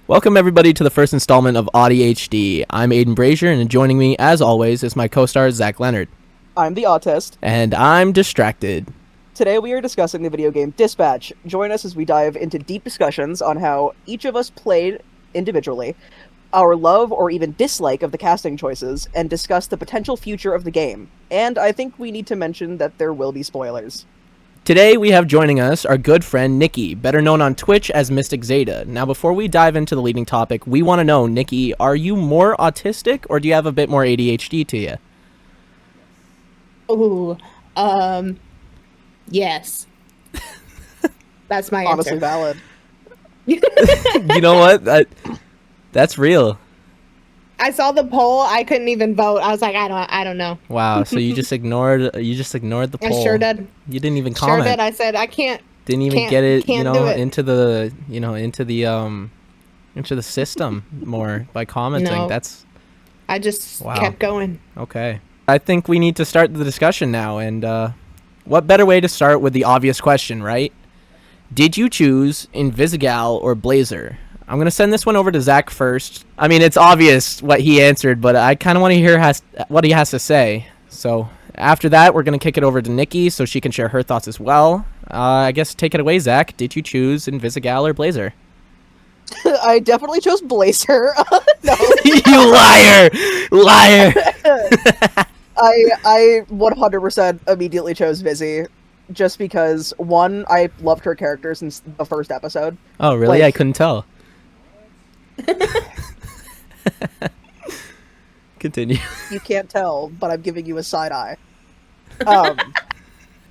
Welcome everybody to the first installment of AutiHD. I'm Aiden Brazier, and joining me, as always, is my co-star Zach Leonard. I'm the autist. And I'm distracted. Today we are discussing the video game Dispatch. Join us as we dive into deep discussions on how each of us played individually, our love or even dislike of the casting choices, and discuss the potential future of the game. And I think we need to mention that there will be spoilers. Today we have joining us our good friend Nikki, better known on Twitch as Mystic Zeta. Now before we dive into the leading topic, we want to know, Nikki, are you more autistic or do you have a bit more ADHD to you? Ooh, yes. That's my Honestly answer. valid. You know what? That's real. I saw the poll. I couldn't even vote. I was like, I don't know. Wow. So you just ignored the poll. I sure did. You didn't even comment. Sure did. I said I can't. Didn't even can't- get it, can't do it. into the system more by commenting. No. That's I just Wow. kept going. okay. I think we need to start the discussion now, and what better way to start with the obvious question, right? Did you choose Invisigal or Blazer? I'm going to send this one over to Zach first. I mean, it's obvious what he answered, but I kind of want to hear what he has to say. So after that, we're going to kick it over to Nikki so she can share her thoughts as well. I guess take it away, Zach. Did you choose Invisigal or Blazer? I definitely chose Blazer. No. You liar! Liar! I 100% immediately chose Vizzy. Just because, one, I loved her character since the first episode. Oh, really? Like- I couldn't tell. Continue. You can't tell, but I'm giving you a side eye.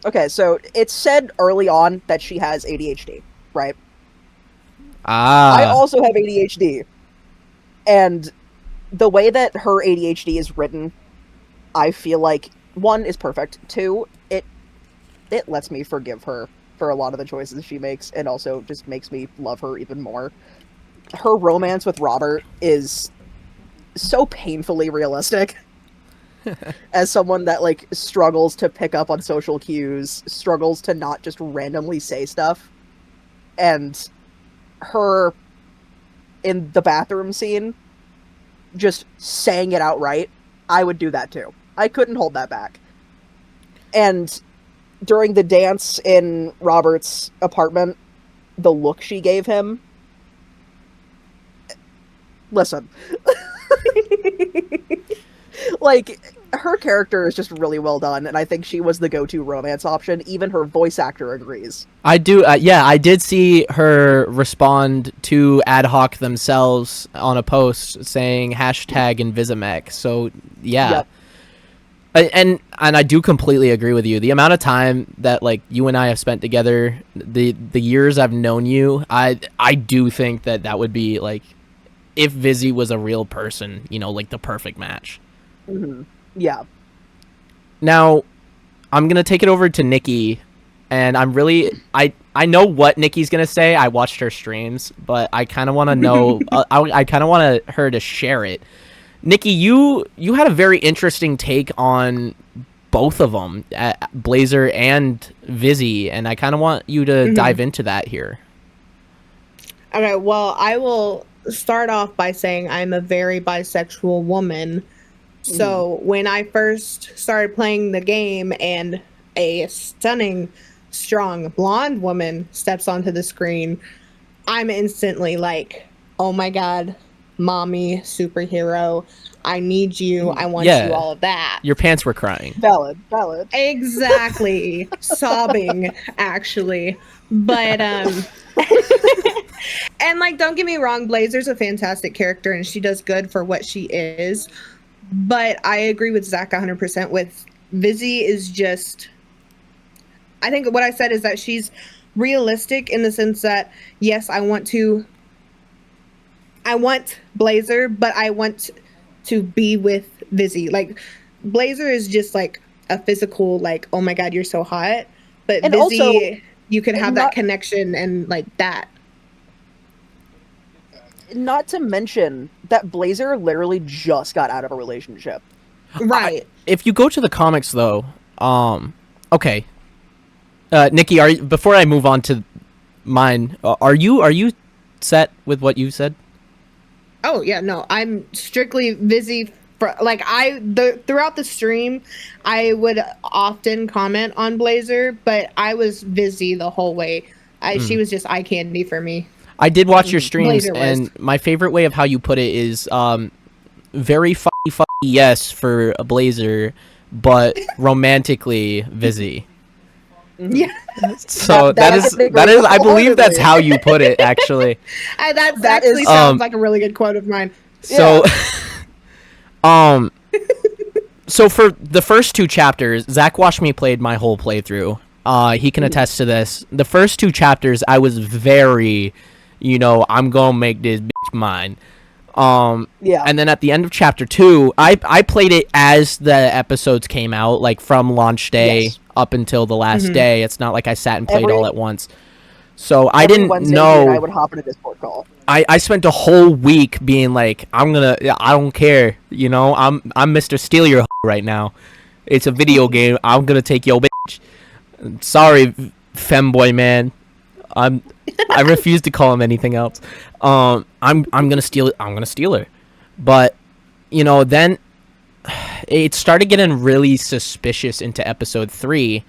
Okay, so it's said early on that she has ADHD, right? I also have ADHD. And the way that her ADHD is written, I feel like, one, is perfect. Two, it lets me forgive her for a lot of the choices she makes, and also just makes me love her even more. Her romance with Robert is so painfully realistic. As someone that, like, struggles to pick up on social cues, struggles to not just randomly say stuff, and her in the bathroom scene just saying it outright, I would do that too. I couldn't hold that back. And during the dance in Robert's apartment, the look she gave him, listen. Like, her character is just really well done, and I think she was the go-to romance option. Even her voice actor agrees. I do. I did see her respond to AdHoc themselves on a post saying #Invisimek. So yeah. Yep. And I do completely agree with you. The amount of time that, like, you and I have spent together, the years I've known you, I do think that would be, like, if Vizzy was a real person, like the perfect match. Mm-hmm. Yeah. Now, I'm going to take it over to Nikki, and I'm really... I know what Nikki's going to say. I watched her streams, but I kind of want to know... I kind of want her to share it. Nikki, you had a very interesting take on both of them, Blazer and Vizzy, and I kind of want you to dive into that here. Okay, well, I will start off by saying I'm a very bisexual woman. So when I first started playing the game and a stunning, strong blonde woman steps onto the screen, I'm instantly like, oh my god, mommy, superhero, I need you, I want Yeah. you, all of that. Your pants were crying. Valid. Exactly. Sobbing, actually. But, and, like, don't get me wrong, Blazer's a fantastic character, and she does good for what she is. But I agree with Zach 100% with Vizzy is just... I think what I said is that she's realistic in the sense that, yes, I want Blazer, but I want to be with Vizzy. Like, Blazer is just, like, a physical, like, oh my god, you're so hot. But And Vizzy, also, you could have not- that connection and, like, that. Not to mention that Blazer literally just got out of a relationship. Right. If you go to the comics, though, okay. Nikki, before I move on to mine, are you set with what you said? Oh yeah, no, I'm strictly Vizzy. Throughout the stream, I would often comment on Blazer, but I was Vizzy the whole way. She was just eye candy for me. I did watch your streams, Blazer and my favorite way of how you put it is very fucky yes for a Blazer, but romantically Vizzy. Yeah. So that is I believe that's how you put it, actually. That actually sounds like a really good quote of mine. So so for the first 2 chapters, Zach watched me played my whole playthrough. He can attest to this. The first 2 chapters I was very, I'm gonna make this bitch mine. And then at the end of chapter 2, I played it as the episodes came out, like from launch day up until the last day. It's not like I sat and played all at once. So I didn't know. I would hop in a Discord call. I spent a whole week being like, I don't care, I'm Mr. Steal Your right now. It's a video game. I'm gonna take your bitch. Sorry, femboy man. I refuse to call him anything else. I'm gonna steal it. I'm gonna steal her. But then it started getting really suspicious into episode 3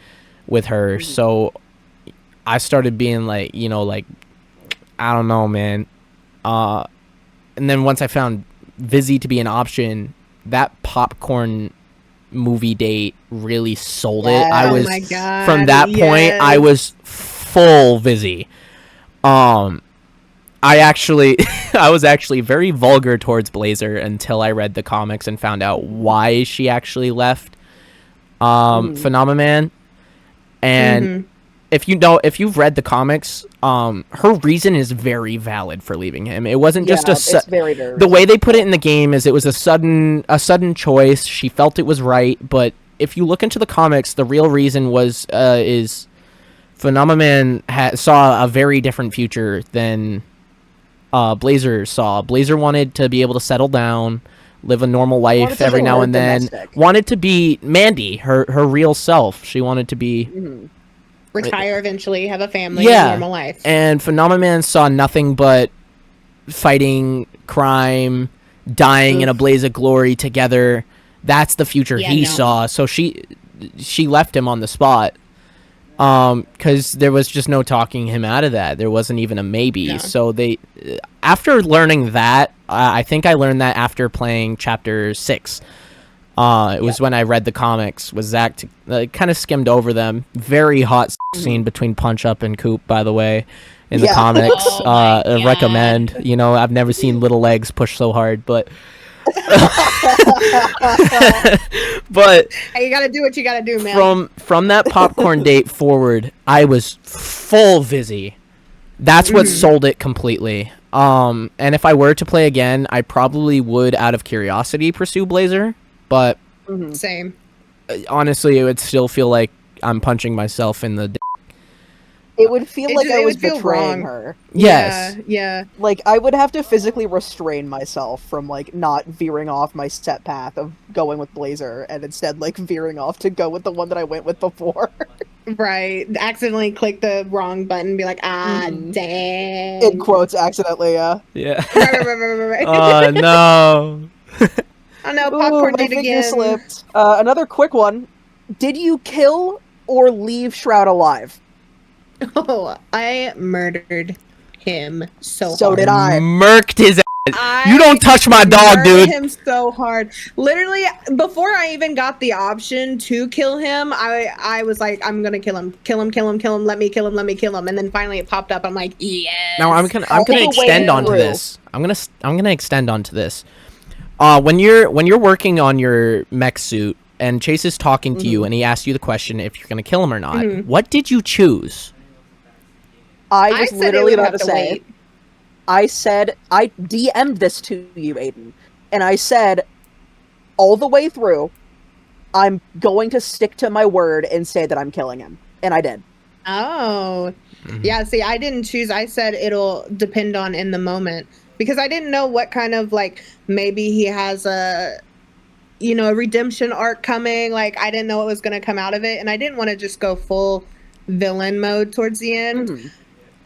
with her. So I started being like, I don't know, man. And then once I found Vizzy to be an option, that popcorn movie date really sold it. I was from that point I was full Vizzy. I was actually very vulgar towards Blazer until I read the comics and found out why she actually left Phenomenon. And if you've read the comics, her reason is very valid for leaving him. It wasn't just the way they put it in the game is it was a sudden choice. She felt it was right, but if you look into the comics, the real reason is Phenomenon saw a very different future than Blazer saw. Blazer wanted to be able to settle down, live a normal life every now and then. Wanted to be Mandy, her real self. She wanted to be retire eventually, have a family, and normal life. And Phenomenon saw nothing but fighting, crime, dying in a blaze of glory together. That's the future he saw. So she left him on the spot. Because there was just no talking him out of that. There wasn't even a maybe. No. So after learning that, I think I learned that after playing chapter 6. It was when I read the comics with Zach. Kind of skimmed over them. Very hot scene between Punch Up and Coop, by the way, in the comics. Recommend. I've never seen little legs push so hard, but. But hey, you gotta do what you gotta do, man. From that popcorn date forward, I was full Vizzy. That's what sold it completely. And if I were to play again, I probably would, out of curiosity, pursue Blazer. But same. Honestly, it would still feel like I'm punching myself in the. It would feel like I was betraying her. Yes. Yeah. Like, I would have to physically restrain myself from, not veering off my set path of going with Blazer, and instead, veering off to go with the one that I went with before. Right. Accidentally click the wrong button and be like, dang. In quotes, accidentally, yeah. Yeah. Right. Oh, no. Oh, no, popcorn date again. Slipped. Another quick one. Did you kill or leave Shroud alive? Oh, I murdered him so hard. So did I. Murked his ass. You don't touch my dog, dude. Him so hard. Literally, before I even got the option to kill him, I was like, I'm gonna kill him. Kill him. Let me kill him. And then finally it popped up. I'm like, yes. Now I'm gonna extend onto this. I'm gonna extend onto this. When you're working on your mech suit and Chase is talking to you and he asks you the question if you're gonna kill him or not, what did you choose? I was literally about to say, wait. I said, I DM'd this to you, Aiden, and I said, all the way through, I'm going to stick to my word and say that I'm killing him. And I did. Oh. Yeah, see, I didn't choose. I said it'll depend on in the moment. Because I didn't know what kind of, maybe he has a redemption arc coming. I didn't know what was going to come out of it. And I didn't want to just go full villain mode towards the end.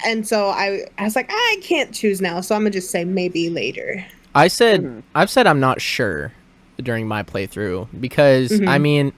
And so I was like, I can't choose now, so I'm gonna just say maybe later. I've said I'm not sure during my playthrough because I mean,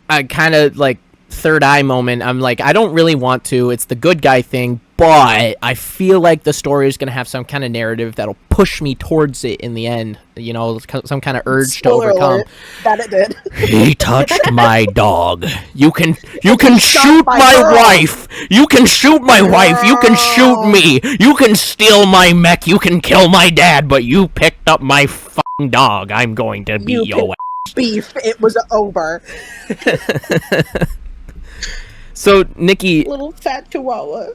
I kind of like third eye moment. I'm like, I don't really want to. It's the good guy thing, but I feel like the story is going to have some kind of narrative that'll push me towards it in the end. You know, some kind of urge Spoiler to overcome. alert, that it did. He touched my dog. You can shoot my wife. You can shoot my wife. You can shoot me. You can steal my mech. You can kill my dad. But you picked up my fucking dog. I'm going to beat your ass. Beef. It was over. So, Nikki, Little fat chihuahua.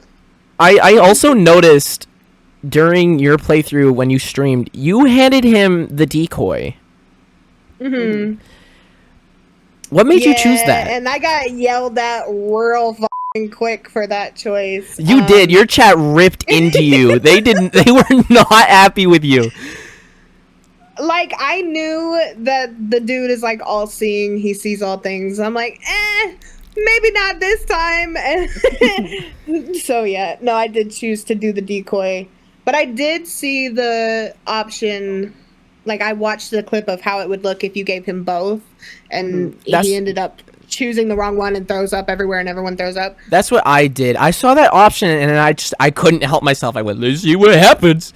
I also noticed during your playthrough when you streamed, you handed him the decoy. Mm-hmm. What made you choose that? And I got yelled at real fucking quick for that choice. You did. Your chat ripped into you. They were not happy with you. Like, I knew that the dude is like all seeing, he sees all things. I'm like, maybe not this time. So yeah, no, I did choose to do the decoy, but I did see the option. Like, I watched the clip of how it would look if you gave him both, and he ended up choosing the wrong one and throws up everywhere, and everyone throws up. That's what I did. I saw that option, and I couldn't help myself. I went, let's see what happens.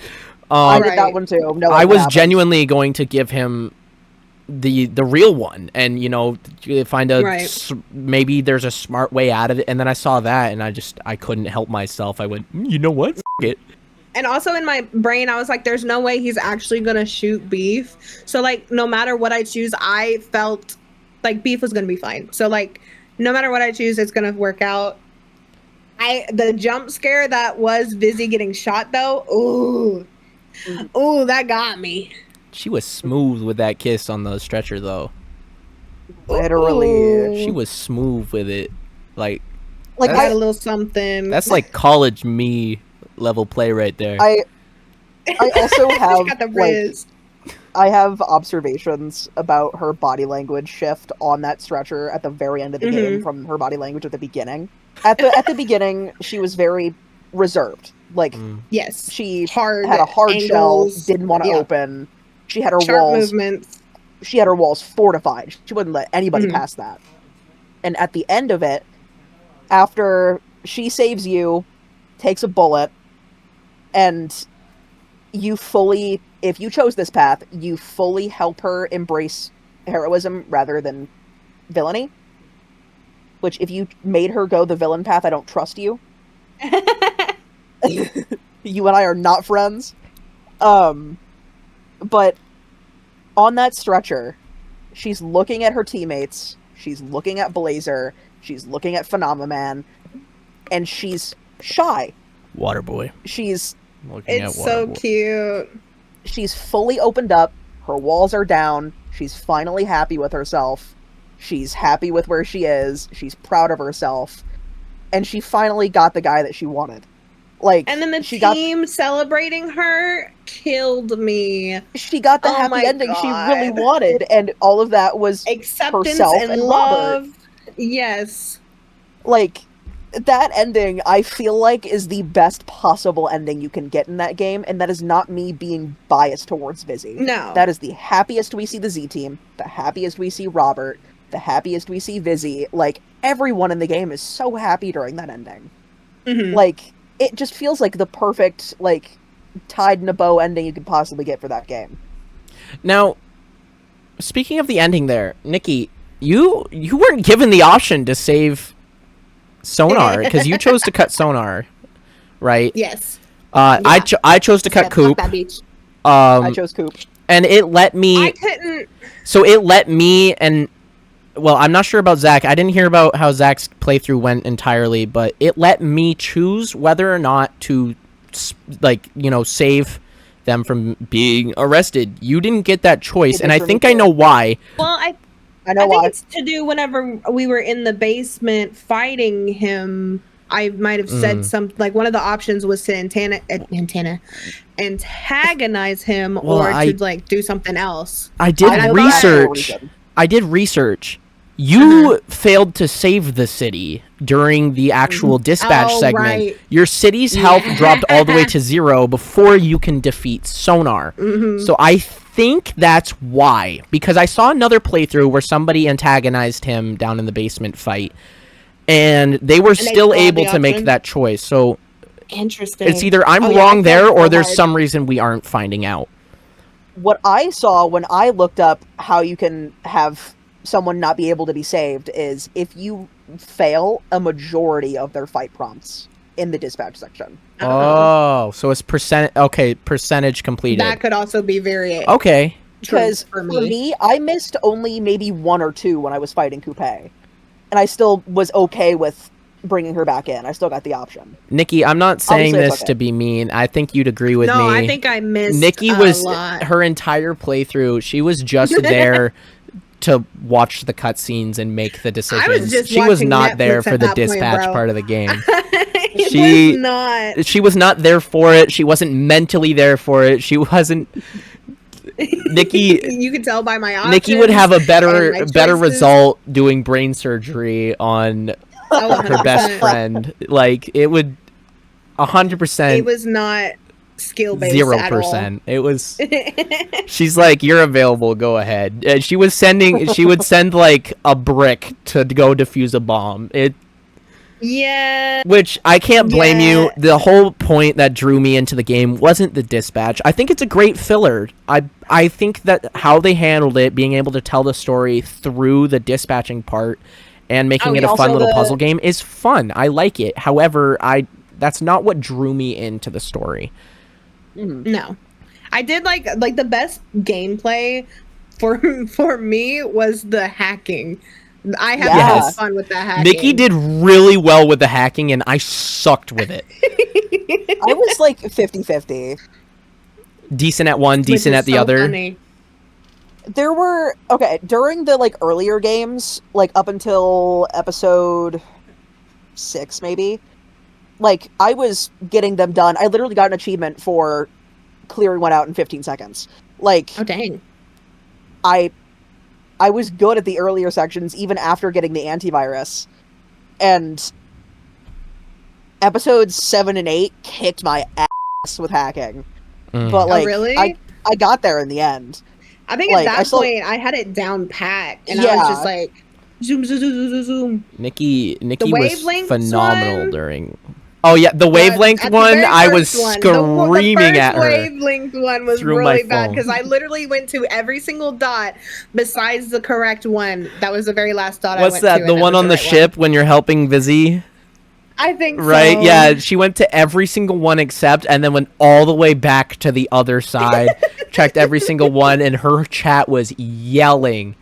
I did that one too. No, I was genuinely going to give him the real one, and you know, find maybe there's a smart way out of it. And then I saw that, and I couldn't help myself. I went, you know what? F it. And also in my brain, I was like, there's no way he's actually gonna shoot Beef. So like, no matter what I choose, I felt like Beef was gonna be fine. So like, no matter what I choose, it's gonna work out. The jump scare that was Vizzy getting shot though, ooh, that got me. She was smooth with that kiss on the stretcher though. Literally, she was smooth with it. Like I got a little something. That's like college me level play right there. I also have got the riz. I have observations about her body language shift on that stretcher at the very end of the game from her body language at the beginning. At the beginning, she was very reserved. Like, yes, she had a hard angles, shell, didn't want to open. She had her sharp walls movements. She had her walls fortified. She wouldn't let anybody pass that. And at the end of it, after she saves you, takes a bullet, and you fully, if you chose this path, you fully help her embrace heroism rather than villainy. Which, if you made her go the villain path, I don't trust you. You and I are not friends. But on that stretcher, she's looking at her teammates, she's looking at Blazer, she's looking at Phenomenon, and she's shy. Waterboy. She's looking it's so cute. She's fully opened up, her walls are down, she's finally happy with herself, she's happy with where she is, she's proud of herself, and she finally got the guy that she wanted. Like, and then the team celebrating her killed me. She got the happy ending she really wanted, and all of that was acceptance herself and love. Robert. Yes. Like, that ending, I feel like, is the best possible ending you can get in that game, and that is not me being biased towards Vizzy. No. That is the happiest we see the Z team, the happiest we see Robert, the happiest we see Vizzy. Like, everyone in the game is so happy during that ending. Like, it just feels like the perfect, like, tied in a bow ending you could possibly get for that game. Now, speaking of the ending there, Nikki, you weren't given the option to save Sonar, because you chose to cut Sonar, right? Yes. I chose to cut Coop. I chose Coop. And it let me... I couldn't... So it let me and... Well, I'm not sure about Zach. I didn't hear about how Zach's playthrough went entirely, but it let me choose whether or not to, like, you know, save them from being arrested. You didn't get that choice, and I think I know why. Well, I know why. think it's to do whenever we were in the basement fighting him. I might have said like one of the options was to antagonize him, or to like do something else. I did research. You failed to save the city, during the actual dispatch segment. Right. Your city's health dropped all the way to 0 before you can defeat Sonar. So I think that's why, because I saw another playthrough where somebody antagonized him down in the basement fight, and they were still able to make that choice. So interesting. it's either I'm wrong there, or there's some reason we aren't finding out. What I saw when I looked up how you can have someone not be able to be saved is if you fail a majority of their fight prompts in the dispatch section. Oh, so it's percentage completed. That could also be very okay. Because for me, I missed only maybe 1 or 2 when I was fighting Coupe, and I still was okay with bringing her back in. I still got the option. Nikki, I'm not saying this to be mean. I think you'd agree with me. No, I think I missed Nikki was a lot. Her entire playthrough. She was just there to watch the cutscenes and make the decisions. She was not Netflix there for the dispatch point, part of the game. She was not there for it. She wasn't mentally there for it. She wasn't. Nikki, you can tell by my options. Nikki would have a better result doing brain surgery on her best friend. Like, it would 100%. It was not skill based. 0%. It was. She's like, "You're available. Go ahead." And she would send like a brick to go defuse a bomb. Yeah. Which I can't blame you. The whole point that drew me into the game wasn't the dispatch. I think it's a great filler. I think that how they handled it, being able to tell the story through the dispatching part and making it a fun little puzzle game, is fun. I like it. However, that's not what drew me into the story. No. I did like the best gameplay for me was the hacking. I had a lot of fun with that hacking. Nikki did really well with the hacking, and I sucked with it. I was like 50-50. Decent at one, decent at the other. Funny. There were during the like earlier games, like up until episode 6 maybe, like I was getting them done. I literally got an achievement for clearing one out in 15 seconds. Like, oh dang. I was good at the earlier sections even after getting the antivirus. And episodes 7 and 8 kicked my ass with hacking. But like, really? I got there in the end. I think at that point I had it down pat, and I was just like, zoom, zoom, zoom, zoom, zoom. Nikki was phenomenal during. Oh yeah, the wavelength one. I was screaming at her. The wavelength one was really bad because I literally went to every single dot besides the correct one. That was the very last dot. What's that? The one on the ship when you're helping Vizzy? I think so. Right? Yeah, she went to every single one except, and then went all the way back to the other side, checked every single one, and her chat was yelling.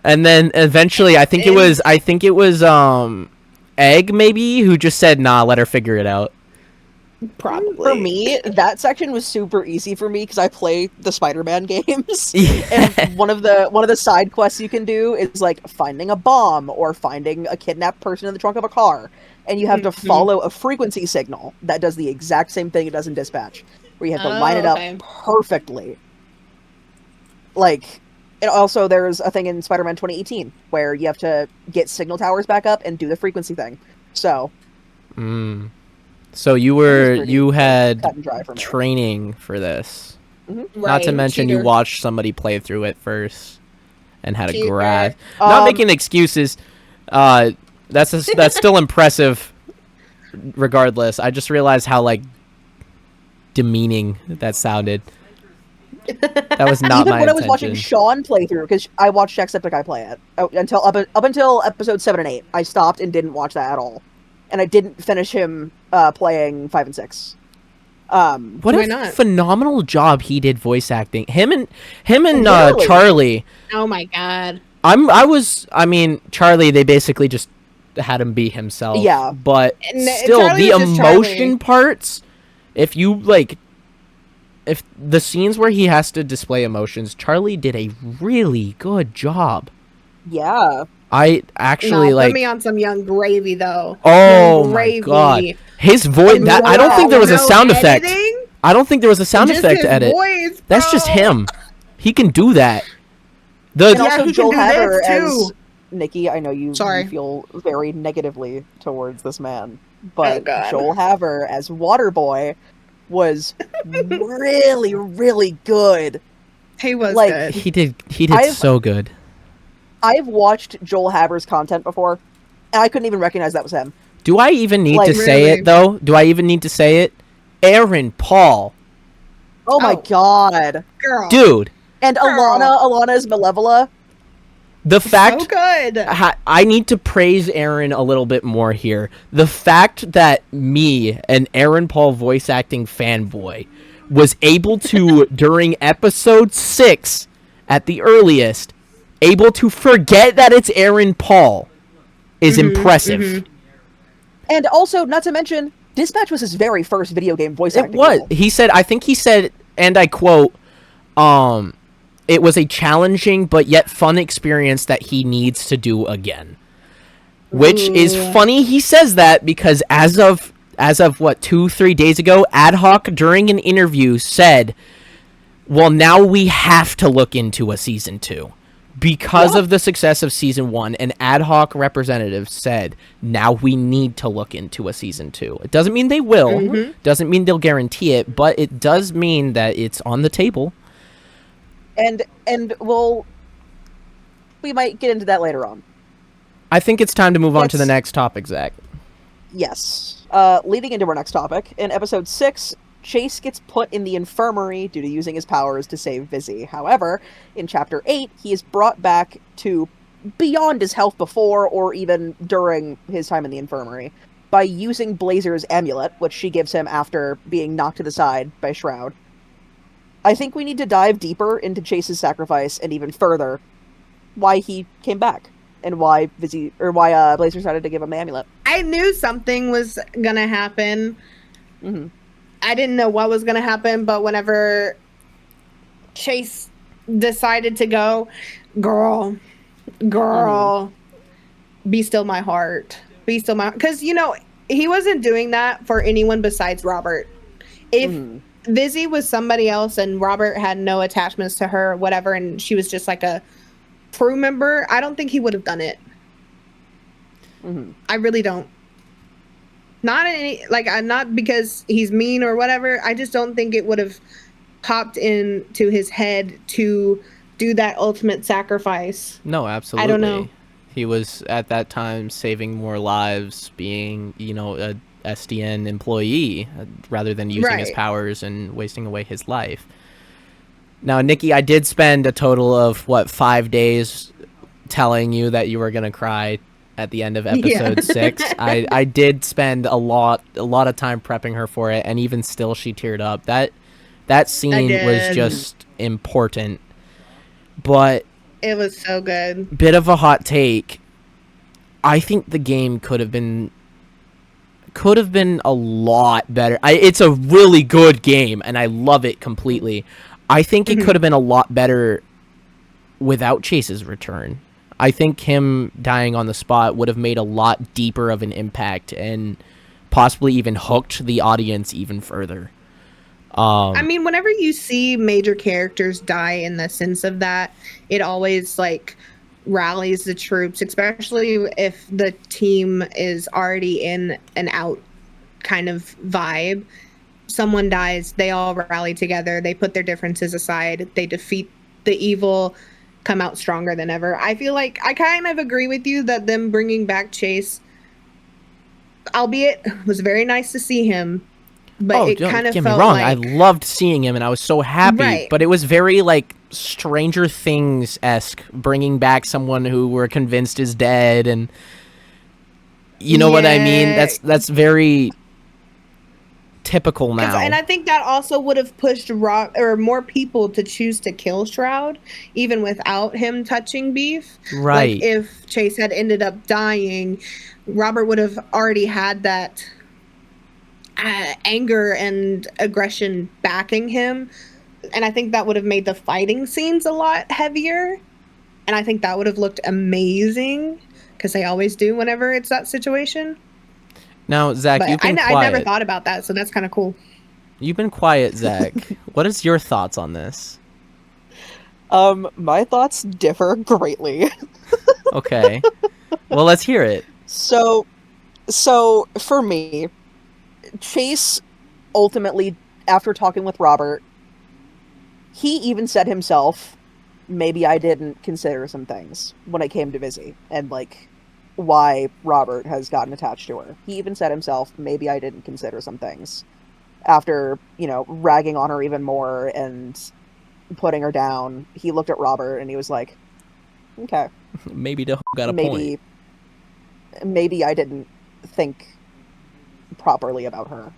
And then eventually, I think it was Egg maybe who just said, "Nah, let her figure it out." Probably. For me, that section was super easy for me because I play the Spider-Man games. Yeah. And one of the side quests you can do is like finding a bomb or finding a kidnapped person in the trunk of a car, and you have to follow a frequency signal that does the exact same thing it does in Dispatch, where you have to line it up perfectly. Like, and also there's a thing in Spider-Man 2018 where you have to get signal towers back up and do the frequency thing. So. So you had training for this. Mm-hmm. Not to mention you watched somebody play through it first and had a grasp. Not making excuses. That's still impressive. Regardless, I just realized how like demeaning that sounded. That was not even my when intention. I was watching Sean play through, because I watched Jacksepticeye play it until up until episode 7 and 8. I stopped and didn't watch that at all, and I didn't finish him playing 5 and 6. What a phenomenal job he did voice acting. Him and Really? Charlie. Oh my god. I mean, Charlie, they basically just had him be himself. Yeah. But And still, Charlie the was just emotion Charlie. parts, if the scenes where he has to display emotions, Charlie did a really good job. Yeah. I actually Put me on some Young Gravy though. Oh Young my Gravy. god. His voice, I don't think there was a sound effect. Editing? I don't think there was a sound Just effect his to edit. voice, That's just bro. him. He can do that. And Yeah, also he Joel can do Hader this, too. Nikki, I know you Sorry. feel very negatively towards this man, but Joel Haver as Waterboy was really, really good. He was like, good. He did so good. I've watched Joel Haver's content before, and I couldn't even recognize that was him. Do I even need to say it, though? Do I even need to say it? Aaron Paul. Oh my god. Girl. Dude. And Alana is Malevola. The fact... So good. I need to praise Aaron a little bit more here. The fact that me, an Aaron Paul voice acting fanboy, was able to, during episode 6, at the earliest, able to forget that it's Aaron Paul is impressive. Mm-hmm. And also, not to mention, Dispatch was his very first video game voice acting. It was. Role. I think he said, and I quote, it was a challenging but yet fun experience that he needs to do again. Which is funny he says that, because as of what, 2-3 days ago, AdHoc during an interview said, well, now we have to look into a season 2 because of the success of season 1. An AdHoc representative said, now we need to look into a season 2. It doesn't mean they will, doesn't mean they'll guarantee it, but it does mean that it's on the table. And we might get into that later on. I think it's time to move on to the next topic, Zach. Yes. Leading into our next topic, in episode 6, Chase gets put in the infirmary due to using his powers to save Vizzy. However, in chapter 8, he is brought back to beyond his health before or even during his time in the infirmary by using Blazer's amulet, which she gives him after being knocked to the side by Shroud. I think we need to dive deeper into Chase's sacrifice and even further why he came back and why Blazer decided to give him the amulet. I knew something was gonna happen. Mm-hmm. I didn't know what was gonna happen, but whenever Chase decided to go, girl, be still my heart. Be still my heart. Because, he wasn't doing that for anyone besides Robert. If Vizzy was somebody else and Robert had no attachments to her or whatever, and she was just like a crew member, I don't think he would have done it. I really don't. Not because he's mean or whatever. I just don't think it would have popped into his head to do that ultimate sacrifice. No, absolutely. I don't know. He was at that time saving more lives, being, a SDN employee rather than using his powers and wasting away his life. Now, Nikki, I did spend a total of 5 days telling you that you were gonna cry at the end of episode 6. I did spend a lot of time prepping her for it, and even still she teared up. That scene was just important. But it was so good. Bit of a hot take. I think the game could have been a lot better. It's a really good game, and I love it completely. I think it could have been a lot better without Chase's return. I think him dying on the spot would have made a lot deeper of an impact and possibly even hooked the audience even further. Whenever you see major characters die in the sense of that, it always rallies the troops, especially if the team is already in an out kind of vibe. Someone dies, they all rally together, they put their differences aside, they defeat the evil, come out stronger than ever. I feel like I kind of agree with you that them bringing back Chase, albeit was very nice to see him, but it kind of felt get me wrong, I loved seeing him and I was so happy, but it was very Stranger Things-esque, bringing back someone who we're convinced is dead, and you know what I mean? That's very typical now. And I think that also would have pushed more people to choose to kill Shroud, even without him touching Beef. Right. If Chase had ended up dying, Robert would have already had that anger and aggression backing him. And I think that would have made the fighting scenes a lot heavier. And I think that would have looked amazing, because they always do whenever it's that situation. Now, Zach, you've been quiet. I never thought about that, so that's kind of cool. You've been quiet, Zach. What is your thoughts on this? My thoughts differ greatly. Okay. Well, let's hear it. So for me, Chase ultimately, after talking with Robert, he even said himself, maybe I didn't consider some things when it came to Vizzy and like why Robert has gotten attached to her. He even said himself, maybe I didn't consider some things after, you know, ragging on her even more and putting her down. He looked at Robert and he was like, okay, Maybe the got a maybe point. maybe I didn't think properly about her.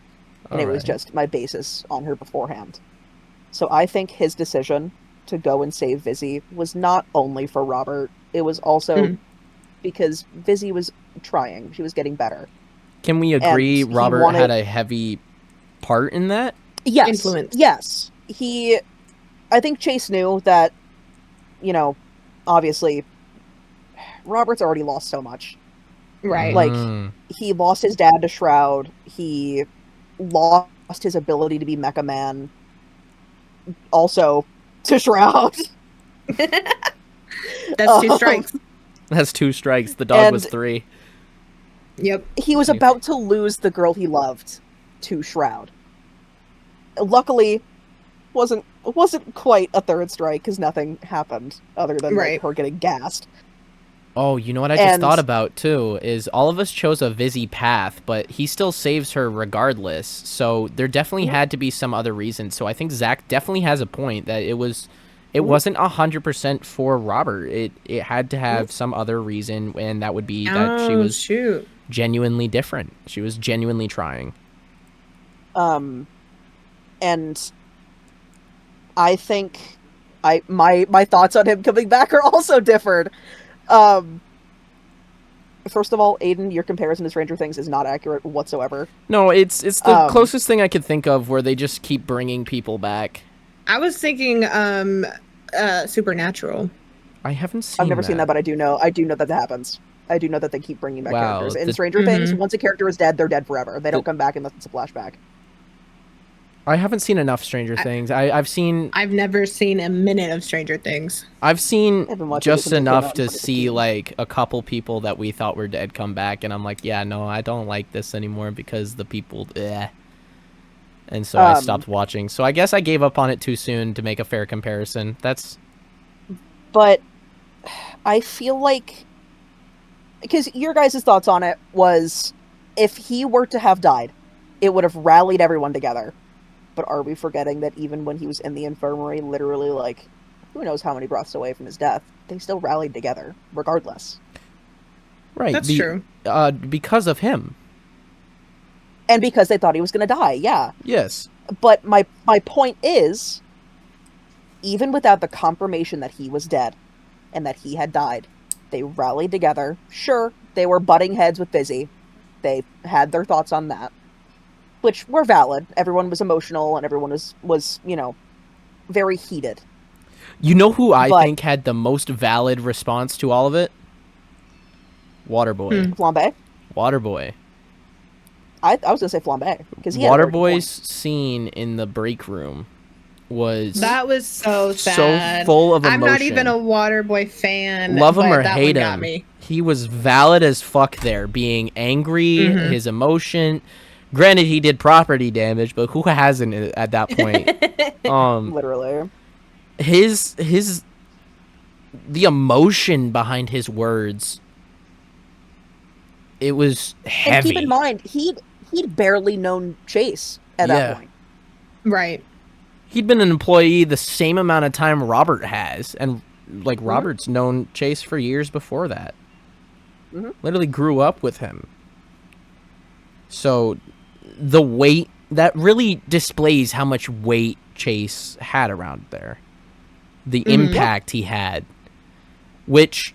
And it was Alright. just my basis on her beforehand. So I think his decision to go and save Vizzy was not only for Robert, it was also because Vizzy was trying. She was getting better. Can we And agree he Robert wanted... had a heavy part in that? Yes. Influence. Yes. I think Chase knew that, you know, obviously, Robert's already lost so much. Right. Like, he lost his dad to Shroud. He lost his ability to be Mecha Man. Also, to Shroud. That's 2 strikes. That's 2 strikes. The dog was 3. Yep. He was about to lose the girl he loved to Shroud. Luckily, wasn't quite a 3rd strike because nothing happened other than like, her getting gassed. Oh, you know what I just thought about, too, is all of us chose a Vizzy path, but he still saves her regardless, so there definitely had to be some other reason. So I think Zach definitely has a point that it wasn't 100% for Robert. It had to have some other reason, and that would be that she was genuinely different. She was genuinely trying. And I think my thoughts on him coming back are also differed. First of all, Aiden, your comparison to Stranger Things is not accurate whatsoever. No, it's the closest thing I could think of where they just keep bringing people back. I was thinking Supernatural. I haven't seen I've never seen that, but I do know that happens. I do know that they keep bringing back characters. In Stranger Things, once a character is dead, they're dead forever. They don't come back unless it's a flashback. I haven't seen enough Stranger Things. I've never seen a minute of Stranger Things. I've seen just enough to see like a couple people that we thought were dead come back, and I'm like, yeah, no, I don't like this anymore because the people, and so I stopped watching. So I guess I gave up on it too soon to make a fair comparison. But I feel like, because your guys' thoughts on it was, if he were to have died, it would have rallied everyone together. But are we forgetting that even when he was in the infirmary, literally, like, who knows how many breaths away from his death, they still rallied together, regardless. Right. That's true. Because of him. And because they thought he was going to die, yeah. Yes. But my point is, even without the confirmation that he was dead and that he had died, they rallied together. Sure, they were butting heads with Vizzy. They had their thoughts on that, which were valid. Everyone was emotional and everyone was, you know, very heated. You know who I think had the most valid response to all of it? Waterboy. Flambe? Waterboy. I was going to say Flambe. Waterboy's scene in the break room was... That was so sad. So full of emotion. I'm not even a Waterboy fan. Love him or hate him. He was valid as fuck there, being angry, his emotion... Granted, he did property damage, but who hasn't at that point? Literally. The emotion behind his words, it was heavy. And keep in mind, he'd barely known Chase at that point. Right. He'd been an employee the same amount of time Robert has, and like Robert's known Chase for years before that. Literally grew up with him. So the weight, that really displays how much weight Chase had around there. The impact he had, which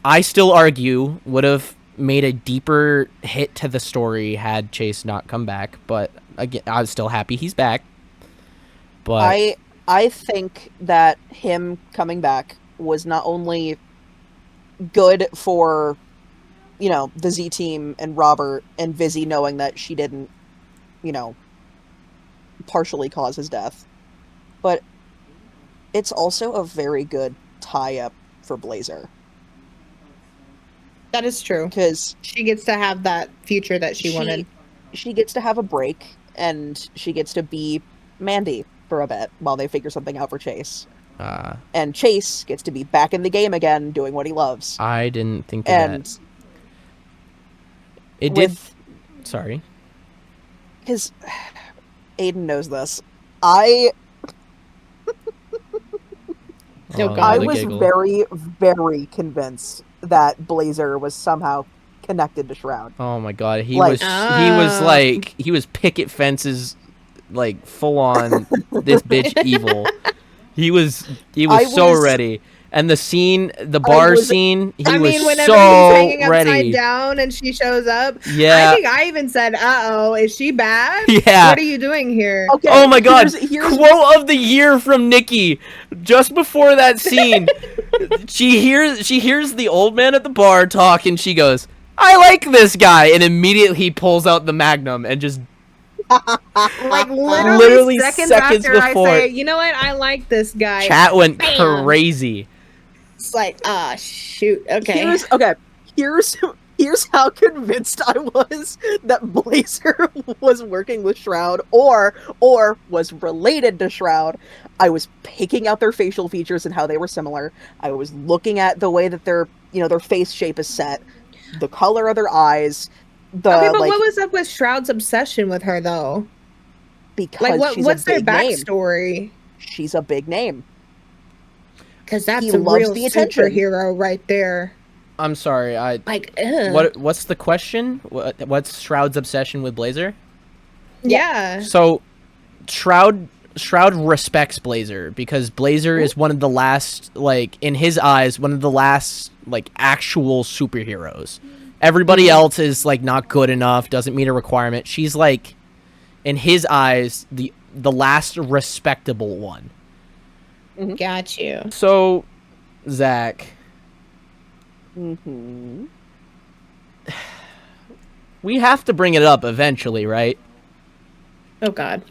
I still argue would have made a deeper hit to the story had Chase not come back. But again, I was still happy he's back. But I think that him coming back was not only good for, you know, the Z team and Robert and Vizzy knowing that she didn't, you know, partially cause his death, but it's also a very good tie-up for Blazer. That is true. Because she gets to have that future that she wanted. She gets to have a break, and she gets to be Mandy for a bit while they figure something out for Chase. And Chase gets to be back in the game again, doing what he loves. I didn't think of that. It did. Sorry. Because Aiden knows this. I was very, very convinced that Blazer was somehow connected to Shroud. Oh my god, he was picket fences, like full on. This bitch evil. He was so ready. And the bar scene, he was whenever so he's hanging ready. Upside down and she shows up. Yeah. I think I even said, "Uh-oh, is she bad? Yeah. What are you doing here?" Okay, oh my god. Quote of the year from Nikki. Just before that scene, she hears the old man at the bar talk, and she goes, "I like this guy," and immediately he pulls out the Magnum and just like literally seconds after before. I say, "You know what? I like this guy." Chat went crazy. It's like, shoot. Okay. Here's how convinced I was that Blazer was working with Shroud or was related to Shroud. I was picking out their facial features and how they were similar. I was looking at the way that their face shape is set, the color of their eyes. Okay, but what was up with Shroud's obsession with her though? Because what's their backstory? She's a big name. Because that's a real superhero right there. I'm sorry. What's the question? What's Shroud's obsession with Blazer? Yeah. So, Shroud respects Blazer because Blazer is one of the last, in his eyes, one of the last actual superheroes. Everybody else is not good enough, doesn't meet a requirement. She's in his eyes, the last respectable one. Got you. So, Zach. We have to bring it up eventually, right? Oh God.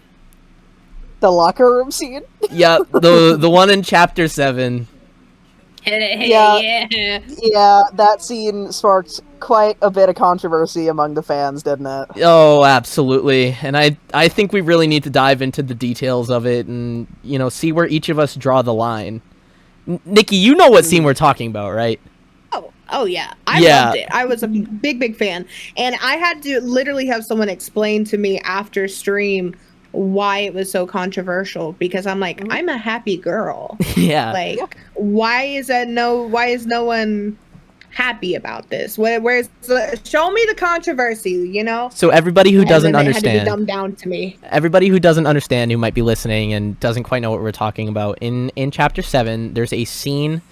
The locker room scene? Yeah, the one in chapter 7. Yeah, that scene sparked quite a bit of controversy among the fans, didn't it? Oh, absolutely. And I think we really need to dive into the details of it and, see where each of us draw the line. Nikki, you know what scene we're talking about, right? Oh yeah. I loved it. I was a big fan. And I had to literally have someone explain to me after stream why it was so controversial, because I'm like, I'm a happy girl. Yeah. Why is no one happy about this? Show me the controversy, So everybody who doesn't understand, it had to be dumbed down to me. Everybody who doesn't understand, who might be listening and doesn't quite know what we're talking about, in chapter 7, there's a scene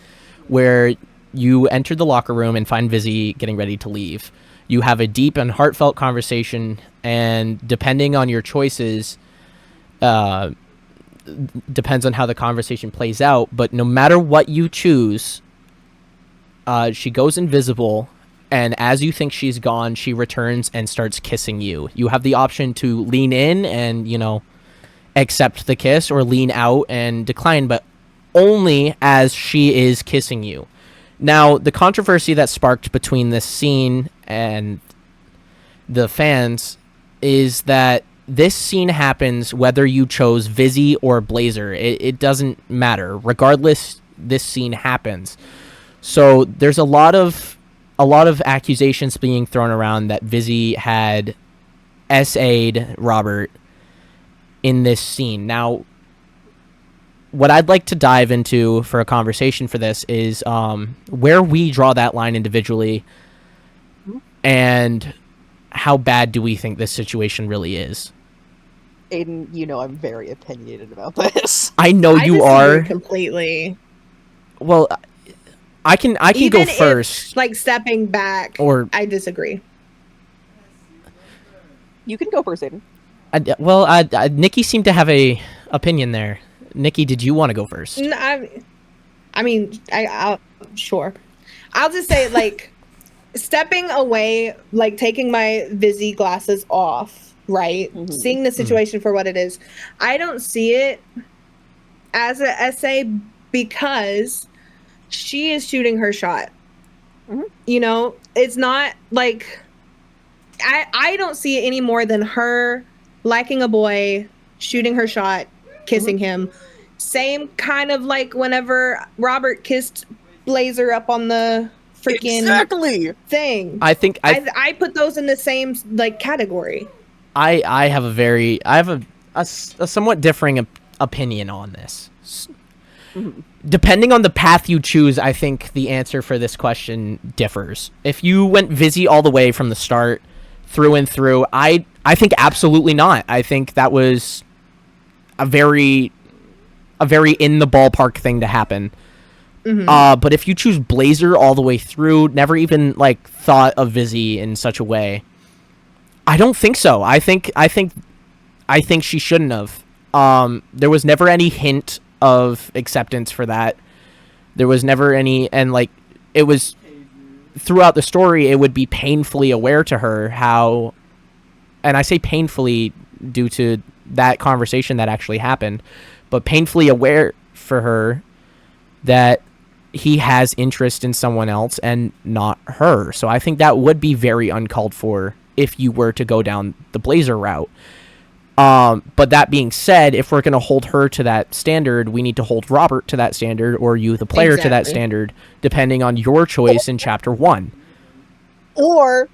where you enter the locker room and find Vizzy getting ready to leave. You have a deep and heartfelt conversation, and depending on your choices, depends on how the conversation plays out, but no matter what you choose, she goes invisible, and as you think she's gone, she returns and starts kissing you. You have the option to lean in and, accept the kiss, or lean out and decline, but only as she is kissing you. Now, the controversy that sparked between this scene and the fans is that this scene happens whether you chose Vizzy or Blazer. It doesn't matter. Regardless, this scene happens. So there's a lot of accusations being thrown around that Vizzy had SA'd Robert in this scene. Now, what I'd like to dive into for a conversation for this is where we draw that line individually, and how bad do we think this situation really is. Aiden, I'm very opinionated about this. I know you are completely. Well, I can go first. Stepping back, or I disagree. You can go first, Aiden. Nikki seemed to have a opinion there. Nikki, did you want to go first? I'll sure. I'll just say, stepping away, taking my Vizzy glasses off, right? Mm-hmm. Seeing the situation for what it is. I don't see it as an essay because she is shooting her shot. You know, it's not like I don't see it any more than her liking a boy, shooting her shot, kissing him. Same kind of like whenever Robert kissed Blazer up on the freaking thing. I think I put those in the same like category. I have a somewhat differing opinion on this. Depending on the path you choose, I think the answer for this question differs. If you went Vizzy all the way from the start, through and through, I think absolutely not. I think that was a very in the ballpark thing to happen. But if you choose Blazer all the way through, never even like thought of Vizzy in such a way, I don't think so. I think she shouldn't have. There was never any hint of acceptance for that. There was never any, and like it was throughout the story, it would be painfully aware to her how, and I say painfully due to that conversation that actually happened, but painfully aware for her that he has interest in someone else and not her. So I think that would be very uncalled for if you were to go down the Blazer route. But that being said, if we're going to hold her to that standard, we need to hold Robert to that standard, or you, the player, to that standard, depending on your choice in Chapter 1. Or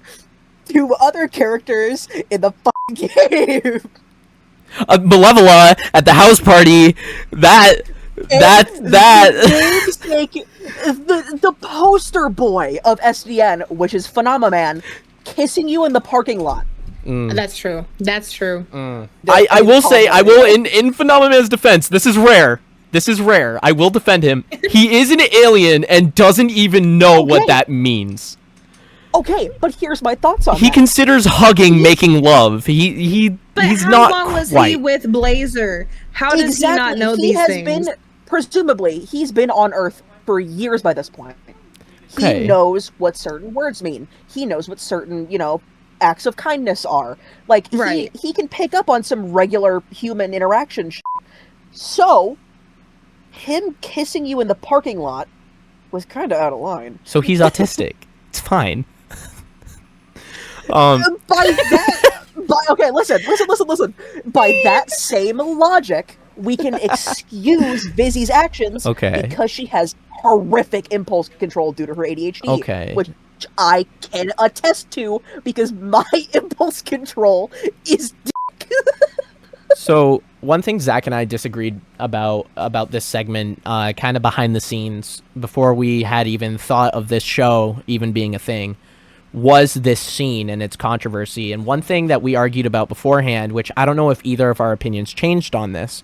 2 other characters in the fucking game. Malevola at the house party, the poster boy of SDN, which is Phenomenon, kissing you in the parking lot. That's true. I will say, in Phenomenon's defense, this is rare. I will defend him. He is an alien and doesn't even know what that means. Okay, but here's my thoughts on that. He considers hugging making love. He's not how long was quite. he with Blazer? How does he not know these things? Presumably, he's been on Earth for years by this point. He knows what certain words mean. He knows what certain, acts of kindness are. Like, he can pick up on some regular human interaction So, him kissing you in the parking lot was kind of out of line. So he's autistic. It's fine. Okay, listen. By that same logic, we can excuse Vizzy's actions because she has horrific impulse control due to her ADHD, which I can attest to because my impulse control is dick. So one thing Zach and I disagreed about this segment, kind of behind the scenes, before we had even thought of this show even being a thing, was this scene and its controversy. And one thing that we argued about beforehand, which I don't know if either of our opinions changed on this,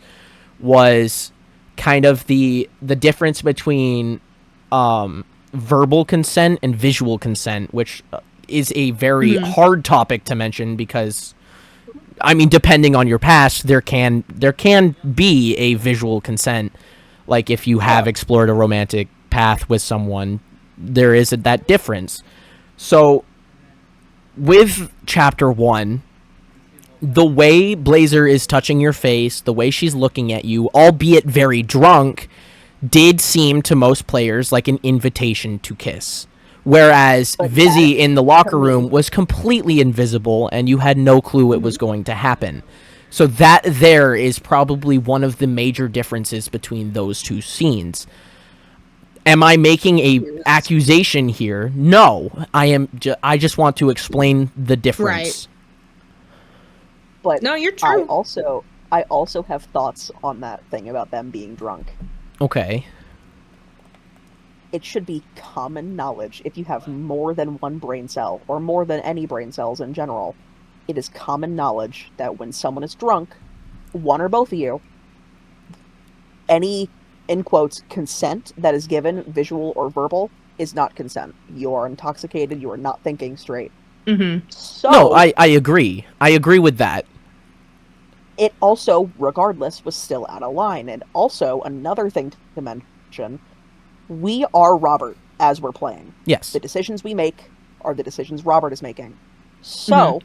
was kind of the difference between verbal consent and visual consent, which is a very hard topic to mention because, I mean, depending on your past, there can be a visual consent. Like if you have explored a romantic path with someone, there is that difference. So with Chapter 1, the way Blazer is touching your face, the way she's looking at you, albeit very drunk, did seem to most players like an invitation to kiss. Whereas Vizzy in the locker room was completely invisible and you had no clue it was going to happen. So that there is probably one of the major differences between those two scenes. Am I making a accusation here? No, I am. I just want to explain the difference. Right. But no, you're true. I also have thoughts on that thing about them being drunk. Okay. It should be common knowledge if you have more than one brain cell, or more than any brain cells in general. It is common knowledge that when someone is drunk, one or both of you, any, in quotes, consent that is given, visual or verbal, is not consent. You are intoxicated, you are not thinking straight. So, no, I agree. I agree with that. It also, regardless, was still out of line. And also, another thing to mention, we are Robert as we're playing. Yes. The decisions we make are the decisions Robert is making. So,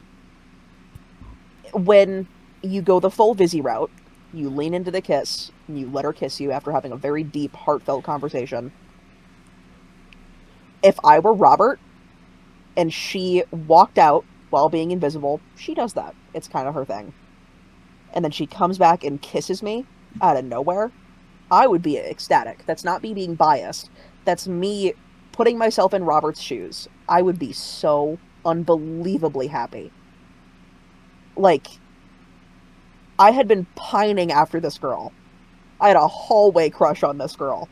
when you go the full Vizzy route, you lean into the kiss, and you let her kiss you after having a very deep, heartfelt conversation. if I were Robert and she walked out while being invisible, she does that. It's kind of her thing. And then she comes back and kisses me out of nowhere, I would be ecstatic. That's not me being biased. That's me putting myself in Robert's shoes. I would be so unbelievably happy. Like, I had been pining after this girl. I had a hallway crush on this girl.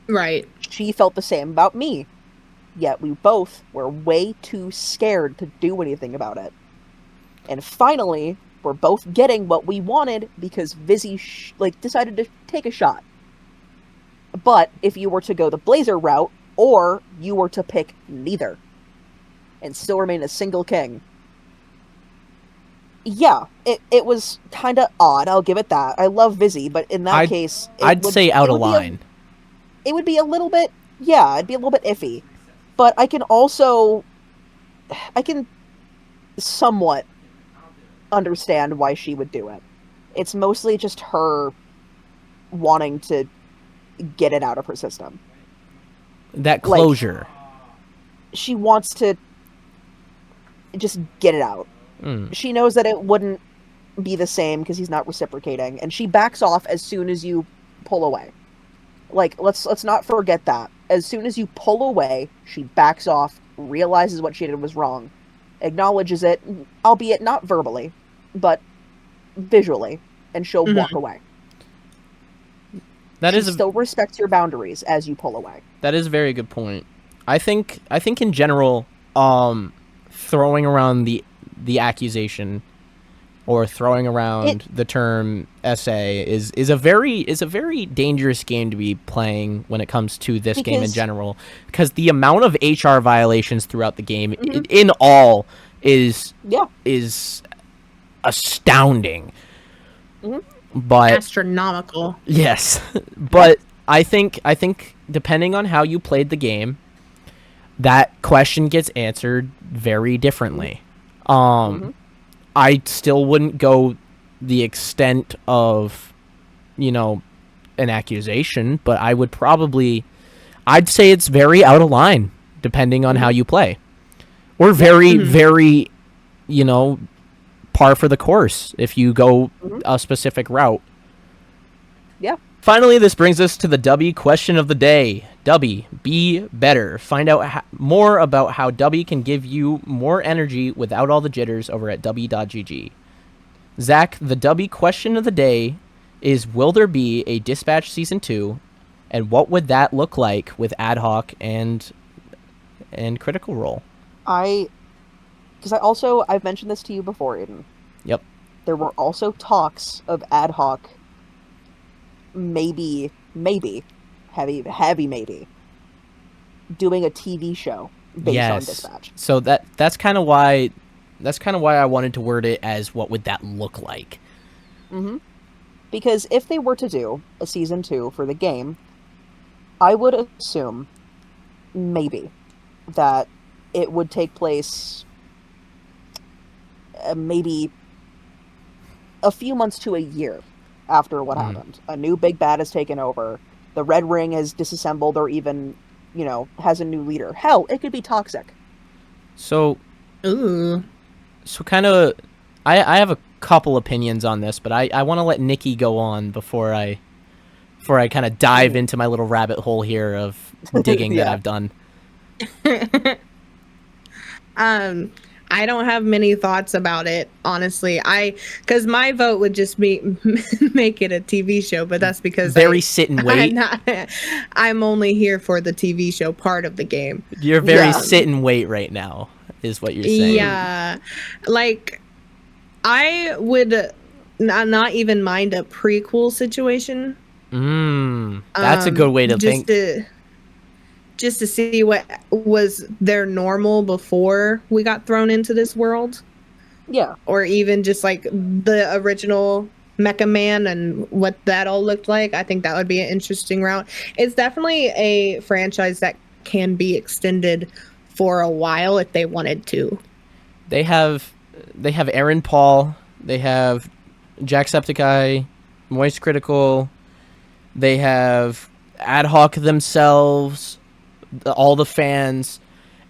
Right. She felt the same about me. Yet we both were way too scared to do anything about it. And finally, we're both getting what we wanted because Vizzy decided to take a shot. But if you were to go the Blazer route, or you were to pick neither, and still remain a single king, yeah, it was kind of odd, I'll give it that. I love Vizzy, but in that case... I'd say out of line. It would be a little bit... Yeah, it'd be a little bit iffy. But I can also... I can somewhat understand why she would do it. It's mostly just her wanting to get it out of her system. That closure. She wants to just get it out. She knows that it wouldn't be the same because he's not reciprocating, and she backs off as soon as you pull away. Like, let's not forget that. As soon as you pull away, she backs off, realizes what she did was wrong, acknowledges it, albeit not verbally, but visually, and she'll walk away. She still respects your boundaries as you pull away. That is a very good point. I think in general, throwing around the accusation or throwing around the term SA is a very dangerous game to be playing when it comes to this game in general, because the amount of HR violations throughout the game in all is astounding. But astronomical. Yes. But I think depending on how you played the game, that question gets answered very differently. I still wouldn't go the extent of, an accusation, but I would I'd say it's very out of line, depending on how you play. Or very, very, par for the course if you go a specific route. Yeah. Finally, this brings us to the Dubby question of the day. Dubby, be better. Find out more about how Dubby can give you more energy without all the jitters over at dubby.gg. Zach, the Dubby question of the day is, will there be a Dispatch Season 2, and what would that look like with AdHoc and Critical Role? Because I've mentioned this to you before, Aiden. Yep. There were also talks of AdHoc maybe, heavy maybe, doing a TV show based on Dispatch. So that's kind of why I wanted to word it as, what would that look like? Because if they were to do a Season 2 for the game, I would assume maybe that it would take place maybe a few months to a year after what happened. A new big bad has taken over. The Red Ring has disassembled, or even, has a new leader. Hell, it could be Toxic. So kind of, I have a couple opinions on this, but I want to let Nikki go on before I kind of dive into my little rabbit hole here of digging that I've done. I don't have many thoughts about it, honestly. Because my vote would just be make it a TV show, but that's because sit and wait. I'm only here for the TV show part of the game. You're very sit and wait right now, is what you're saying. Yeah, like I would not even mind a prequel situation. That's a good way to think. Just to see what was their normal before we got thrown into this world. Yeah. Or even just like the original Mecha Man and what that all looked like. I think that would be an interesting route. It's definitely a franchise that can be extended for a while if they wanted to. They have Aaron Paul, they have Jacksepticeye, Moist Critical, they have AdHoc themselves. all the fans,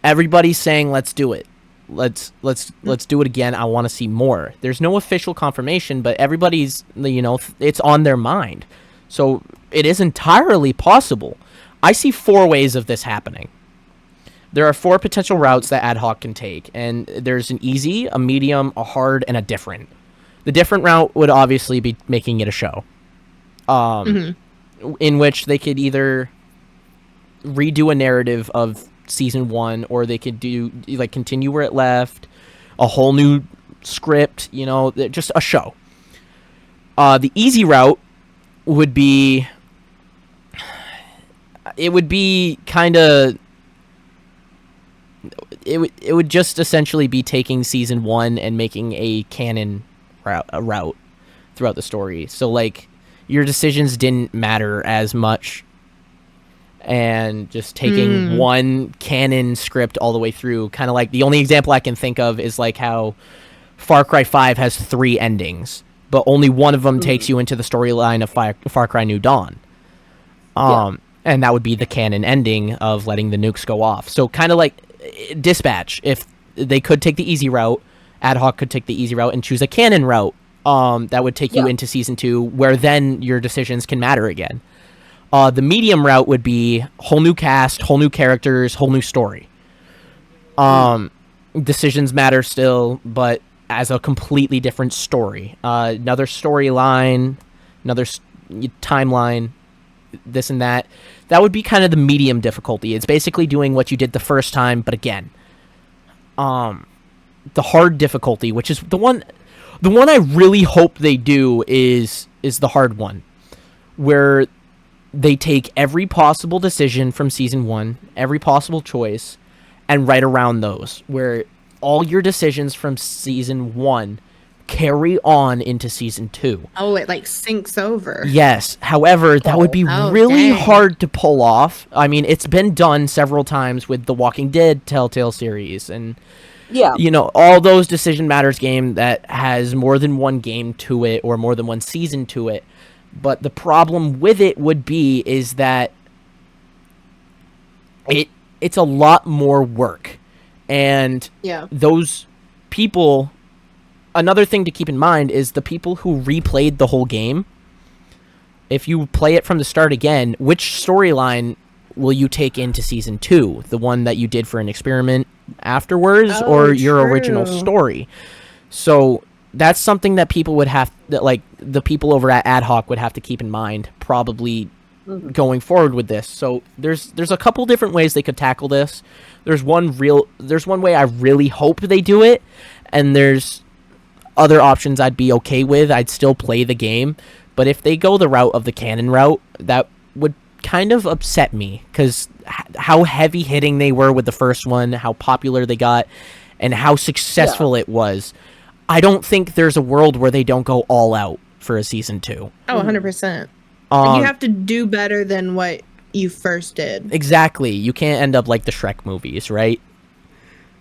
everybody's saying, let's do it. Let's do it again. I want to see more. There's no official confirmation, but everybody's, it's on their mind. So it is entirely possible. I see 4 ways of this happening. There are 4 potential routes that AdHoc can take, and there's an easy, a medium, a hard, and a different. The different route would obviously be making it a show, in which they could either redo a narrative of season 1, or they could do continue where it left, a whole new script, just a show. The easy route would be, it would just essentially be taking season 1 and making a canon route throughout the story. So your decisions didn't matter as much, and just taking one canon script all the way through. Kind of the only example I can think of is how Far Cry 5 has 3 endings, but only one of them takes you into the storyline of Far Cry New Dawn. And that would be the canon ending of letting the nukes go off. So kind of like Dispatch, if they could take the easy route, AdHoc could take the easy route and choose a canon route that would take you into season 2, where then your decisions can matter again. The medium route would be whole new cast, whole new characters, whole new story. Decisions matter still, but as a completely different story. Another storyline, another timeline, this and that. That would be kind of the medium difficulty. It's basically doing what you did the first time, but again. The hard difficulty, which is the one I really hope they do, is the hard one, where they take every possible decision from season 1, every possible choice, and write around those, where all your decisions from season 1 carry on into season 2. Oh, it syncs over. Yes. However, that would be really hard to pull off. I mean, it's been done several times with the Walking Dead Telltale series, and all those decision matters game that has more than one game to it or more than one season to it. But the problem with it would be is that it's a lot more work. And those people, another thing to keep in mind is the people who replayed the whole game, if you play it from the start again, which storyline will you take into season 2? The one that you did for an experiment afterwards, or your original story? So that's something that people would have, the people over at AdHoc would have to keep in mind, probably going forward with this. So there's a couple different ways they could tackle this. There's one way I really hope they do it, and there's other options I'd be okay with. I'd still play the game, but if they go the route of the canon route, that would kind of upset me, because how heavy hitting they were with the first one, how popular they got, and how successful it was. I don't think there's a world where they don't go all out for a season 2. Oh, 100%. You have to do better than what you first did. Exactly. You can't end up like the Shrek movies, right?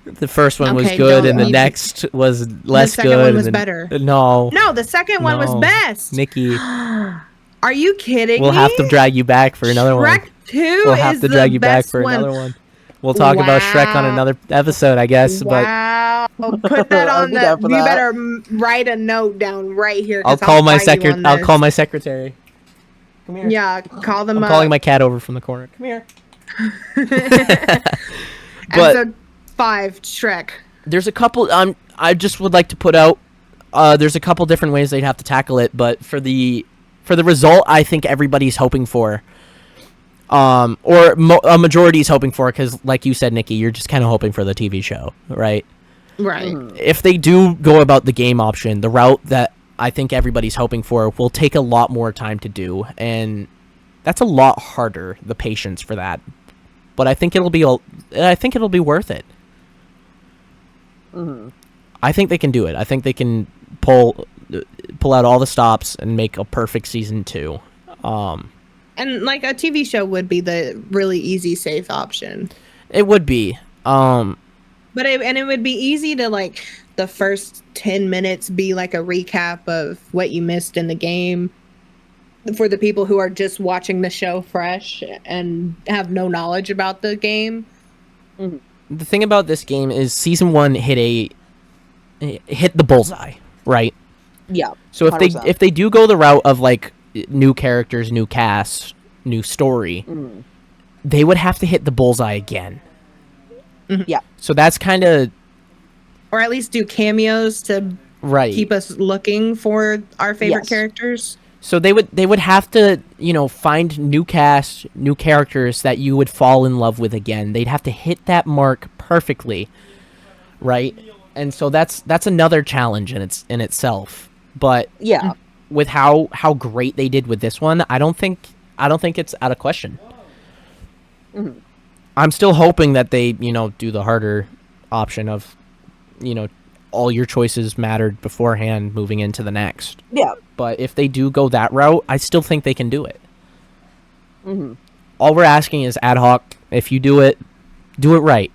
The first one was good, and the next was less good. The second one was better. No, the second one was best. Nikki. Are you kidding We'll have to drag you back for another one. Shrek 2 We'll have to drag you back for another one. We'll talk about Shrek on another episode, I guess. Wow. Put that on the... You better write a note down right here. I'll call my secretary. Come here. Yeah, call them I'm up. calling my cat over from the corner. Come here. Episode 5, Shrek. There's a couple... I just would like to put out... there's a couple different ways they'd have to tackle it, but for the result I think everybody's hoping for, or a majority is hoping for, because like you said, Nikki, you're just kind of hoping for the TV show, right? Right. If they do go about the game option, the route that I think everybody's hoping for will take a lot more time to do, and that's a lot harder, the patience for that. But I think it'll be worth it. I think they can do it. I think they can pull out all the stops and make a perfect season 2. And a TV show would be the really easy, safe option. It would be. But it would be easy to the first 10 minutes be a recap of what you missed in the game. for the people who are just watching the show fresh and have no knowledge about the game. Mm-hmm. The thing about this game is season 1 hit the bullseye, right? Yeah. So 100%. if they do go the route of like new characters, new cast, new story, they would have to hit the bullseye again. Yeah. So that's kind of, or at least do cameos to keep us looking for our favorite characters. So they would have to, find new cast, new characters that you would fall in love with again. They'd have to hit that mark perfectly, right? And so that's another challenge in itself. But yeah, with how great they did with this one, I don't think it's out of question. Mm-hmm. I'm still hoping that they, do the harder option of, all your choices mattered beforehand moving into the next. Yeah. But if they do go that route, I still think they can do it. Mm-hmm. All we're asking is AdHoc. If you do it right.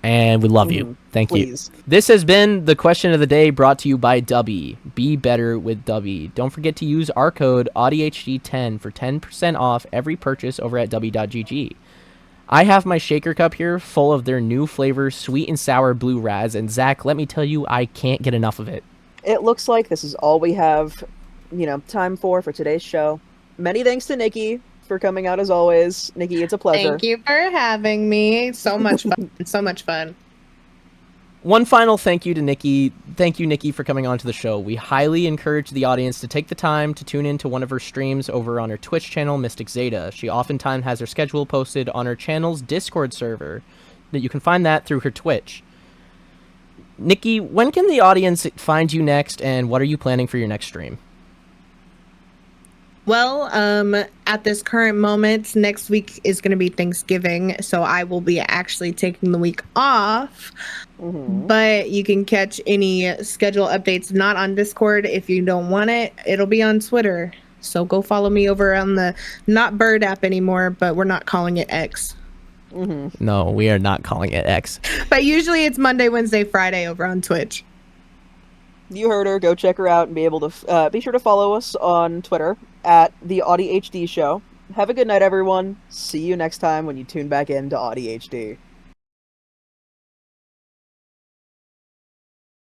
And we love you. Thank you. This has been the question of the day brought to you by Dubby. Be better with Dubby. Don't forget to use our code AutiHD10 for 10% off every purchase over at dubby.gg. I have my shaker cup here full of their new flavor, sweet and sour blue raz, and Zach, let me tell you, I can't get enough of it. It looks like this is all we have, time for today's show. Many thanks to Nikki for coming out as always. Nikki, it's a pleasure. Thank you for having me. So much fun. So much fun. One final thank you to Nikki. Thank you, Nikki, for coming on to the show. We highly encourage the audience to take the time to tune into one of her streams over on her Twitch channel, Mystic Zeta. She oftentimes has her schedule posted on her channel's Discord server. That you can find that through her Twitch. Nikki, when can the audience find you next, and what are you planning for your next stream? Well, at this current moment, next week is going to be Thanksgiving, so I will be actually taking the week off. Mm-hmm. But you can catch any schedule updates not on Discord. If you don't want it, it'll be on Twitter. So go follow me over on the not Bird app anymore, but we're not calling it X. Mm-hmm. No, we are not calling it X. But usually it's Monday, Wednesday, Friday over on Twitch. You heard her. Go check her out and be able to be sure to follow us on Twitter at the AutiHD Show. Have a good night, everyone. See you next time when you tune back into AutiHD.